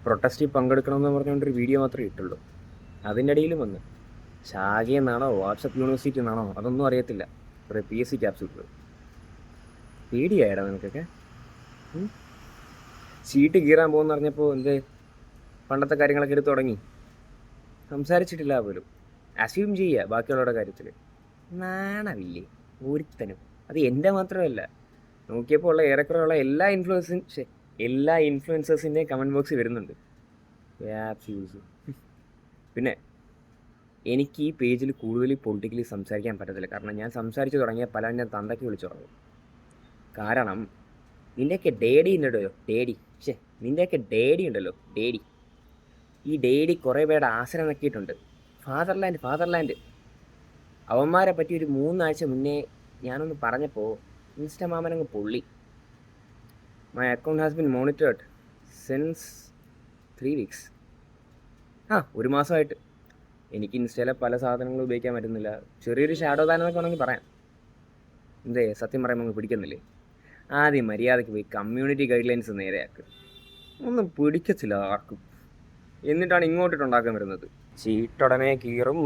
പ്രൊട്ടസ്റ്റിൽ പങ്കെടുക്കണമെന്ന് പറഞ്ഞുകൊണ്ടൊരു വീഡിയോ മാത്രമേ ഇട്ടുള്ളൂ. അതിൻ്റെ ഇടയിലും വന്ന് ഷാഗിയിൽ നിന്നാണോ വാട്സപ്പ് യൂണിവേഴ്സിറ്റി നിന്നാണോ അതൊന്നും അറിയത്തില്ല, കുറേ PSC ക്യാപ്സ്യൂൾ. പേടിയായിടാ നിനക്കൊക്കെ. സീറ്റ് കീറാൻ പോകുമെന്ന് പറഞ്ഞപ്പോൾ എന്ത് പണ്ടത്തെ കാര്യങ്ങളൊക്കെ എടുത്ത് തുടങ്ങി. സംസാരിച്ചിട്ടില്ല പോലും, അസ്യൂം ചെയ്യുക ബാക്കിയുള്ളവരുടെ കാര്യത്തിൽ. നാണമില്ലേ ഒരുത്തനും? അത് എൻ്റെ മാത്രമല്ല, നോക്കിയപ്പോൾ ഉള്ള ഏറെക്കുറെ ഉള്ള എല്ലാ ഇൻഫ്ലുവൻസേഴ്സിൻ്റെയും കമൻറ്റ് ബോക്സിൽ വരുന്നുണ്ട് ക്യാപ്സ്യൂൾസ്. പിന്നെ എനിക്ക് ഈ പേജിൽ കൂടുതൽ പൊളിറ്റിക്കലി സംസാരിക്കാൻ പറ്റത്തില്ല, കാരണം ഞാൻ സംസാരിച്ച് തുടങ്ങിയ പല ഞാൻ തന്തയ്ക്ക് വിളിച്ചു തുടങ്ങും. കാരണം നിൻ്റെയൊക്കെ ഡേഡി ഉണ്ടല്ലോ, നിൻ്റെയൊക്കെ ഡേഡി ഉണ്ടല്ലോ, ഈ ഡേഡി കുറേ പേരുടെ ആശ്രയം നോക്കിയിട്ടുണ്ട്. ഫാദർലാൻഡ് അവന്മാരെ പറ്റി ഒരു 3 ആഴ്ച മുന്നേ ഞാനൊന്ന് പറഞ്ഞപ്പോൾ ഇൻസ്റ്റമാമനങ്ങ് പൊള്ളി. My account has been monitored since 3 weeks. ഒരു മാസമായിട്ട് എനിക്ക് ഇൻസ്റ്റയിലെ പല സാധനങ്ങളും ഉപയോഗിക്കാൻ പറ്റുന്നില്ല. ചെറിയൊരു ഷാഡോ താനെന്നൊക്കെ വേണമെങ്കിൽ പറയാം. സത്യം പറയുമ്പോൾ അങ്ങ് പിടിക്കുന്നില്ലേ? ആദ്യം മര്യാദയ്ക്ക് പോയി കമ്മ്യൂണിറ്റി ഗൈഡ് ലൈൻസ് നേരെയാക്കുക. ഒന്നും പിടിക്കത്തില്ല ആർക്കും. എന്നിട്ടാണ് ഇങ്ങോട്ടിട്ടുണ്ടാക്കാൻ വരുന്നത്. ചീട്ടുടനെ കീറും.